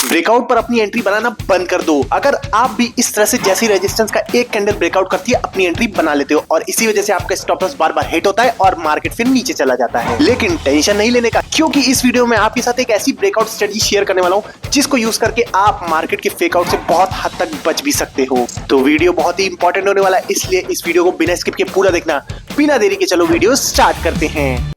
Breakout पर अपनी entry बनाना बंद कर दो। अगर आप भी इस तरह से जैसी रेजिस्टेंस का एक कैंडल ब्रेकआउट करती है अपनी एंट्री बना लेते हो और इसी वजह से आपका स्टॉप लॉस बार बार हिट होता है और मार्केट फिर नीचे चला जाता है। लेकिन टेंशन नहीं लेने का, क्योंकि इस वीडियो में आपके साथ एक ऐसी ब्रेकआउट स्ट्रेटजी शेयर करने वाला हूं जिसको यूज करके आप मार्केट के फेकआउट से बहुत हद तक बच भी सकते हो। तो वीडियो बहुत ही इंपॉर्टेंट होने वाला है, इसलिए इस वीडियो को बिना स्किप के पूरा देखना। बिना देरी के चलो वीडियो स्टार्ट करते हैं।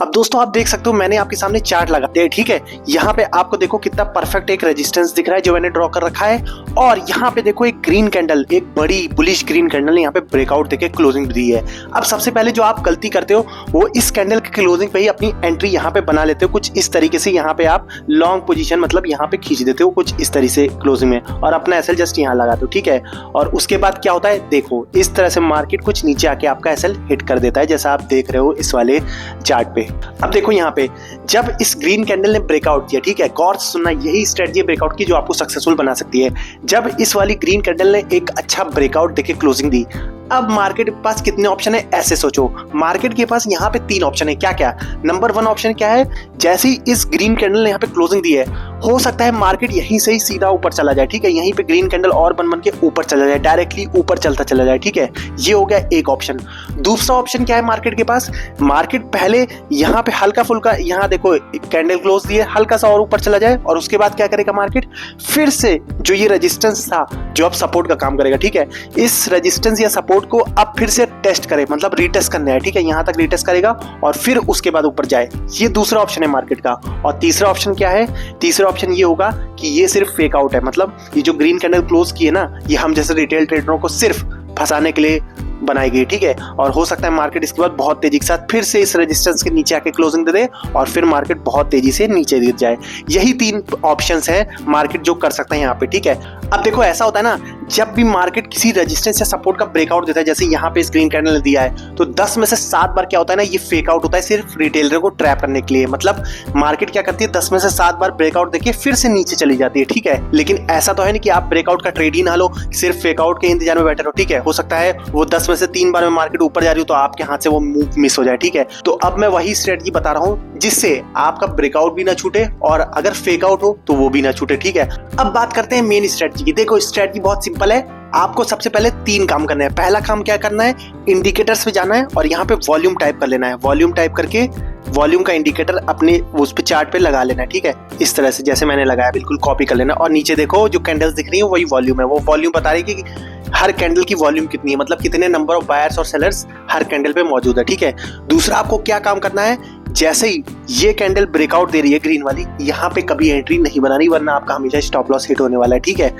अब दोस्तों आप देख सकते हो मैंने आपके सामने चार्ट लगा दिया है, ठीक है। यहाँ पे आपको देखो कितना परफेक्ट एक रेजिस्टेंस दिख रहा है जो मैंने ड्रॉ कर रखा है, और यहाँ पे देखो एक ग्रीन कैंडल, एक बड़ी बुलिश ग्रीन कैंडल ने यहाँ पे ब्रेकआउट देके क्लोजिंग दी है। अब सबसे पहले जो आप गलती करते हो वो इस कैंडल के क्लोजिंग पे ही अपनी एंट्री यहाँ पे बना लेते हो कुछ इस तरीके से। यहाँ पे आप लॉन्ग पोजीशन मतलब यहाँ पे खींच देते हो कुछ इस तरीके से क्लोजिंग में, और अपना एसएल जस्ट यहाँ लगाते हो, ठीक है। और उसके बाद क्या होता है, देखो इस तरह से मार्केट कुछ नीचे आके आपका एसएल हिट कर देता है जैसा आप देख रहे हो इस वाले चार्ट पे। अब देखो यहाँ पे जब इस ग्रीन कैंडल ने ब्रेकआउट किया, ठीक है, गौर से सुनना, यही स्ट्रेटजी ब्रेकआउट की जो आपको सक्सेसफुल बना सकती है। जब इस वाली ग्रीन कैंडल ने एक अच्छा ब्रेकआउट देके क्लोजिंग दी, अब मार्केट के पास कितने ऑप्शन है ऐसे सोचो। मार्केट के पास यहाँ पे 3 ऑप्शन है। क्या क्या? नंबर 1 ऑप्शन क्या है, जैसे ही इस ग्रीन कैंडल ने यहाँ पे क्लोजिंग दी है, हो सकता है मार्केट यहीं से ही सीधा ऊपर चला जाए, ठीक है। यहीं पे ग्रीन कैंडल और बन के ऊपर चला जाए, डायरेक्टली ऊपर चलता चला जाए, ठीक है। ये हो गया एक ऑप्शन। दूसरा ऑप्शन क्या है मार्केट के पास, मार्केट पहले यहाँ पे हल्का फुल्का, यहाँ देखो कैंडल क्लोज दिए, हल्का सा और ऊपर चला जाए, और उसके बाद क्या करेगा मार्केट, फिर से जो ये रेजिस्टेंस था जो अब सपोर्ट का काम करेगा, ठीक है, इस रेजिस्टेंस या सपोर्ट को अब फिर से टेस्ट करे, मतलब रीटेस्ट करना है, ठीक है। यहां तक रीटेस्ट करेगा और फिर उसके बाद ऊपर जाए। ये दूसरा ऑप्शन है मार्केट का। और तीसरा ऑप्शन क्या है, तीसरा ऑप्शन ये होगा कि ये सिर्फ फेक आउट है, मतलब ये जो ग्रीन कैंडल क्लोज की है ना, ये हम जैसे रिटेल ट्रेडरों को सिर्फ फंसाने के लिए बनाई गई, ठीक है। और हो सकता है मार्केट इसके बाद बहुत तेजी के साथ फिर से इस रेजिस्टेंस के नीचे आके क्लोजिंग दे दे और फिर मार्केट बहुत तेजी से नीचे गिर जाए। यही 3 ऑप्शंस हैं मार्केट जो कर सकता है यहाँ पे, ठीक है। अब देखो ऐसा होता है ना, जब भी मार्केट किसी रेजिस्टेंस या सपोर्ट का ब्रेकआउट देता है, जैसे यहाँ पे स्क्रीन कैंडल ने दिया है, तो 10 में से 7 बार क्या होता है ना, ये फेक आउट होता है सिर्फ रिटेलर को ट्रैप करने के लिए। मतलब मार्केट क्या करती है, 10 में से 7 बार ब्रेकआउट देके फिर से नीचे चली जाती है, ठीक है। लेकिन ऐसा तो है नहीं कि आप ब्रेकआउट का ट्रेड ही ना लो, सिर्फ फेक आउट के इंतजार में बैठे रहो, ठीक है। हो सकता है वो 10 में से 3 बार में मार्केट ऊपर जा रही हो तो आपके हाथ से वो मूव मिस हो जाए, ठीक है। तो अब मैं वही स्ट्रेटजी बता रहा हूँ जिससे आपका ब्रेकआउट भी ना छूटे और अगर फेक आउट हो तो वो भी ना छूटे, ठीक है। अब बात करते हैं मेन स्ट्रेटजी की। देखो स्ट्रेटजी बहुत सिंपल है, आपको सबसे पहले 3 काम करना है। पहला काम क्या करना है, इंडिकेटर्स पे जाना है और यहाँ पे वॉल्यूम टाइप कर लेना है। वॉल्यूम टाइप करके वॉल्यूम का इंडिकेटर अपने उस पे चार्ट पे लगा लेना है, ठीक है। इस तरह से जैसे मैंने लगाया बिल्कुल कॉपी कर लेना, और नीचे देखो जो कैंडल्स दिख रही है वही वॉल्यूम है। वो वॉल्यूम बता रही है कि हर कैंडल की वॉल्यूम कितनी है, मतलब कितने नंबर ऑफ बायर्स और सेलर्स हर कैंडल पे मौजूद है, ठीक है। दूसरा आपको क्या काम करना है, जैसे ही ये कैंडल ब्रेकआउट दे रही है ग्रीन वाली, यहाँ पे कभी एंट्री नहीं बनानी वरना आपका हमेशा स्टॉप लॉस हिट होने वाला है, ठीक है।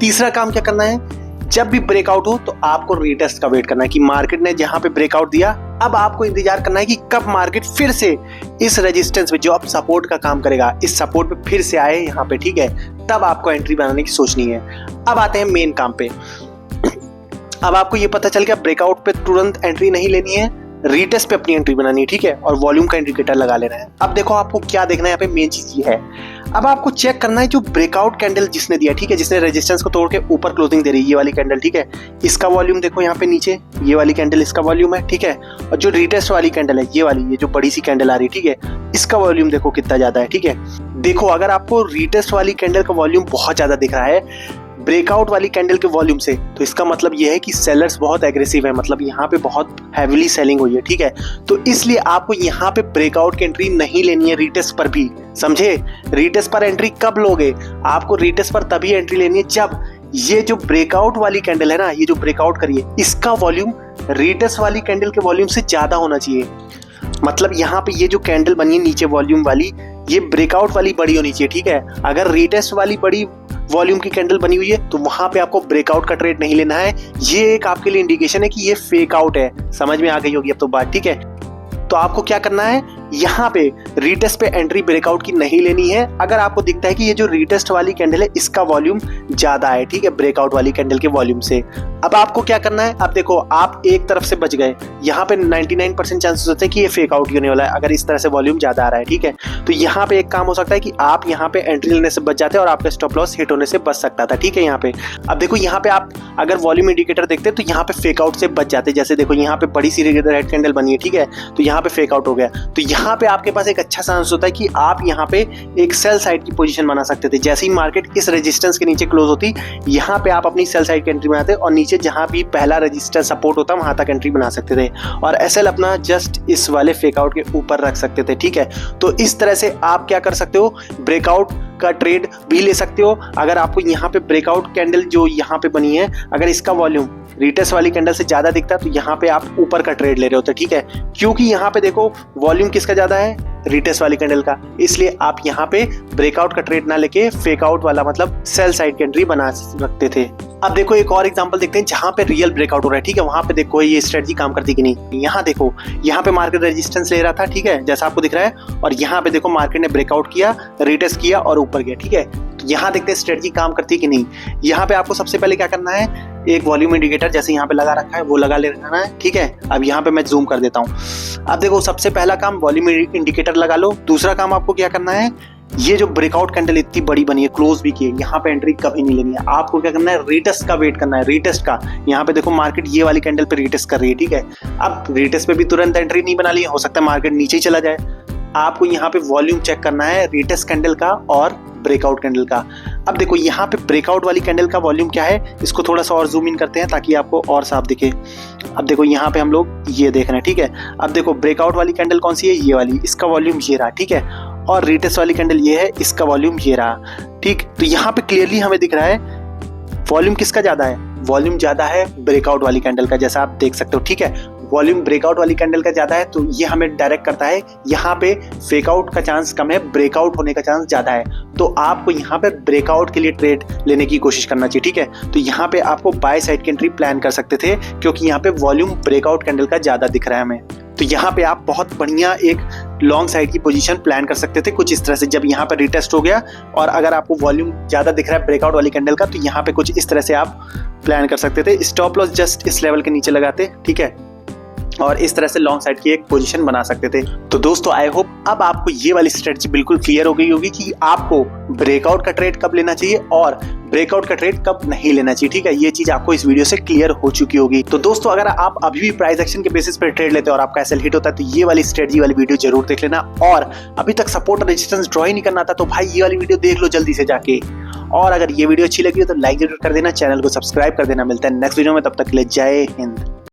तीसरा काम क्या करना है, जब भी ब्रेकआउट हो तो आपको रीटेस्ट का वेट करना है कि मार्केट ने जहां पे ब्रेकआउट दिया, अब आपको इंतजार करना है कि कब मार्केट फिर से इस रेजिस्टेंस पे जो अब सपोर्ट का काम करेगा, इस सपोर्ट पे फिर से आए यहाँ पे, ठीक है। तब आपको एंट्री बनाने की सोचनी है। अब आते हैं मेन काम पे। अब आपको ये पता चल गया ब्रेकआउट पे तुरंत एंट्री नहीं लेनी है, रीटेस्ट पे अपनी एंट्री बनानी है, ठीक है, और वॉल्यूम का इंडिकेटर लगा लेना है। अब देखो आपको क्या देखना है, यहाँ पे मेन चीज ये है, अब आपको चेक करना है जो ब्रेकआउट कैंडल जिसने दिया, ठीक है, जिसने रेजिस्टेंस को तोड़ के ऊपर क्लोजिंग दे रही है, ये वाली कैंडल, ठीक है, इसका वॉल्यूम देखो यहाँ पे नीचे, ये वाली कैंडल इसका वॉल्यूम है, ठीक है। और जो रीटेस्ट वाली कैंडल है, ये वाली, ये जो बड़ी सी कैंडल आ रही है, ठीक है, इसका वॉल्यूम देखो कितना ज्यादा है, ठीक है। देखो अगर आपको रीटेस्ट वाली कैंडल का वॉल्यूम बहुत ज्यादा दिख रहा है ब्रेकआउट वाली कैंडल के वॉल्यूम से, तो इसका मतलब यह है कि सेलर्स बहुत एग्रेसिव है, मतलब यहाँ पे बहुत हैवीली सेलिंग हुई है, ठीक है। तो इसलिए आपको यहाँ पे ब्रेकआउट की एंट्री नहीं लेनी है रीटेस्ट पर भी, समझे। रीटेस्ट पर एंट्री कब लोगे, आपको रीटेस्ट पर तभी एंट्री लेनी है जब ये जो ब्रेकआउट वाली कैंडल है ना, ये जो ब्रेकआउट करिए, इसका वॉल्यूम रीटेस्ट वाली कैंडल के वॉल्यूम से ज्यादा होना चाहिए। मतलब यहाँ पे ये जो कैंडल बनी है नीचे वॉल्यूम वाली, ये ब्रेकआउट वाली बड़ी होनी चाहिए, ठीक है। अगर रीटेस्ट वाली बड़ी वॉल्यूम की कैंडल बनी हुई है तो वहां पे आपको ब्रेकआउट का ट्रेड नहीं लेना है। ये एक आपके लिए इंडिकेशन है कि ये फेक आउट है। समझ में आ गई होगी अब तो बात, ठीक है। तो आपको क्या करना है, यहाँ पे रीटेस्ट पे एंट्री ब्रेकआउट की नहीं लेनी है। अगर आपको दिखता है कि ये जो रीटेस्ट वाली कैंडल है इसका वॉल्यूम ज्यादा है, ठीक है, ब्रेकआउट वाली कैंडल के वॉल्यूम से, अब आपको क्या करना है, अब देखो आप एक तरफ से बच गए, यहाँ पे 99% चांसेस होते हैं कि ये फेक आउट होने वाला है अगर इस तरह से वॉल्यूम ज्यादा आ रहा है, ठीक है। तो यहाँ पे एक काम हो सकता है कि आप यहाँ पे एंट्री लेने से बच जाते हैं और आपका स्टॉप लॉस हिट होने से बच सकता था, ठीक है। यहाँ पे अब देखो, यहाँ पे आप अगर वॉल्यूम इंडिकेटर देखते तो यहाँ पे फेक आउट से बच जाते। जैसे देखो यहाँ पे बड़ी सी रेड कैंडल बनी है, ठीक है, तो यहाँ पे फेक आउट हो गया। तो यहाँ पे आपके पास एक अच्छा चांस होता है कि आप यहाँ पे एक सेल साइड की पोजीशन बना सकते थे। जैसे ही मार्केट इस रेजिस्टेंस के नीचे क्लोज होती, यहाँ पे आप अपनी सेल साइड की एंट्री बनाते और नीचे जहाँ भी पहला रजिस्टर सपोर्ट होता वहां तक एंट्री बना सकते थे और एसएल अपना जस्ट इस वाले फेक आउट के ऊपर रख सकते थे, ठीक है। तो इस तरह से आप क्या कर सकते हो, ब्रेकआउट का ट्रेड भी ले सकते हो। अगर आपको यहाँ पे ब्रेकआउट कैंडल जो यहाँ पे बनी है, अगर इसका वॉल्यूम रिटेस्ट वाली कैंडल से ज्यादा दिखता है तो यहाँ पे आप ऊपर का ट्रेड ले रहे होते, ठीक है। क्योंकि यहाँ पे देखो वॉल्यूम किसका ज्यादा है, रिटेस्ट वाली कैंडल का, इसलिए आप यहाँ पे ब्रेकआउट का ट्रेड ना लेके फेक आउट वाला मतलब सेल साइड की एंट्री बना सकते थे। अब देखो एक और एग्जांपल देखते हैं जहां पे रियल ब्रेकआउट हो रहा है, ठीक है। वहां पे देखो ये स्ट्रेटजी काम करती कि नहीं। यहाँ देखो, यहाँ पे मार्केट रेजिस्टेंस ले रहा था, ठीक है, जैसा आपको दिख रहा है, और यहाँ पे देखो मार्केट ने ब्रेकआउट किया, रिटेस्ट किया और ऊपर गया, ठीक है। तो यहाँ देखते हैं स्ट्रेटजी काम करती है कि नहीं। यहाँ पे आपको सबसे पहले क्या करना है, एक वॉल्यूम इंडिकेटर जैसे यहाँ पे लगा रखा है वो लगा लेना है, ठीक है। अब यहाँ पे मैं जूम कर देता हूँ। अब देखो सबसे पहला काम वॉल्यूम इंडिकेटर लगा लो। दूसरा काम आपको क्या करना है, ये जो ब्रेकआउट कैंडल इतनी बड़ी बनी है, क्लोज भी की है, यहाँ पे एंट्री कभी नहीं लेनी है। आपको क्या करना है, रिटेस्ट का वेट करना है, रिटेस्ट का। यहाँ पे देखो मार्केट ये वाली कैंडल पे रिटेस्ट कर रही है, ठीक है। अब रिटेस्ट पे भी तुरंत एंट्री नहीं बना ली, हो सकता है मार्केट नीचे ही चला जाए। आपको यहाँ पे वॉल्यूम चेक करना है रिटेस्ट कैंडल का और ब्रेकआउट कैंडल का। अब देखो यहाँ पे ब्रेकआउट वाली कैंडल का वॉल्यूम क्या है, इसको थोड़ा सा और जूम इन करते हैं ताकि आपको और साफ दिखे। अब देखो यहाँ पे हम लोग ये देख रहे हैं, ठीक है। अब देखो ब्रेकआउट वाली कैंडल कौन सी है, ये वाली, इसका वॉल्यूम ये रहा, ठीक है। और रिटेस्ट वाली कैंडल ये है, इसका वॉल्यूम ये रहा, ठीक। तो यहाँ पे क्लियरली हमें दिख रहा है वॉल्यूम किसका ज्यादा है, वॉल्यूम ज्यादा है ब्रेकआउट वाली कैंडल का, जैसा आप देख सकते हो, ठीक है। वॉल्यूम ब्रेकआउट वाली कैंडल का ज्यादा है तो ये हमें डायरेक्ट करता है यहाँ पे फेक आउट का चांस कम है, ब्रेकआउट होने का चांस ज्यादा है। तो आपको यहाँ पे ब्रेकआउट के लिए ट्रेड लेने की कोशिश करना चाहिए, ठीक है। तो यहाँ पे आपको बाय साइड की एंट्री प्लान कर सकते थे क्योंकि यहाँ पे वॉल्यूम ब्रेकआउट कैंडल का ज्यादा दिख रहा है हमें। तो यहाँ पे आप बहुत बढ़िया एक लॉन्ग साइड की पोजीशन प्लान कर सकते थे कुछ इस तरह से। जब यहाँ पे रिटेस्ट हो गया और अगर आपको वॉल्यूम ज्यादा दिख रहा है ब्रेकआउट वाली कैंडल का, तो यहाँ पे कुछ इस तरह से आप प्लान कर सकते थे। स्टॉप लॉस जस्ट इस लेवल के नीचे लगाते, ठीक है, और इस तरह से लॉन्ग साइड की एक पोजीशन बना सकते थे। तो दोस्तों आई होप अब आपको ये वाली स्ट्रेटजी बिल्कुल क्लियर हो गई होगी कि आपको ब्रेकआउट का ट्रेड कब लेना चाहिए और ब्रेकआउट का ट्रेड कब नहीं लेना चाहिए, ठीक है। ये चीज आपको इस वीडियो से क्लियर हो चुकी होगी। तो दोस्तों अगर आप अभी भी प्राइस एक्शन के बेसिस पर ट्रेड लेते हो और आपका एसएल हिट होता है तो ये वाली स्ट्रेटजी वाली वीडियो जरूर देख लेना। और अभी तक सपोर्ट और रेजिस्टेंस ड्रॉ ही नहीं करना था तो भाई ये वाली वीडियो देख लो जल्दी से जाके। और अगर ये वीडियो अच्छी लगी हो तो लाइक जरूर कर देना, चैनल को सब्सक्राइब कर देना। मिलता है नेक्स्ट वीडियो में, तब तक के लिए जय हिंद।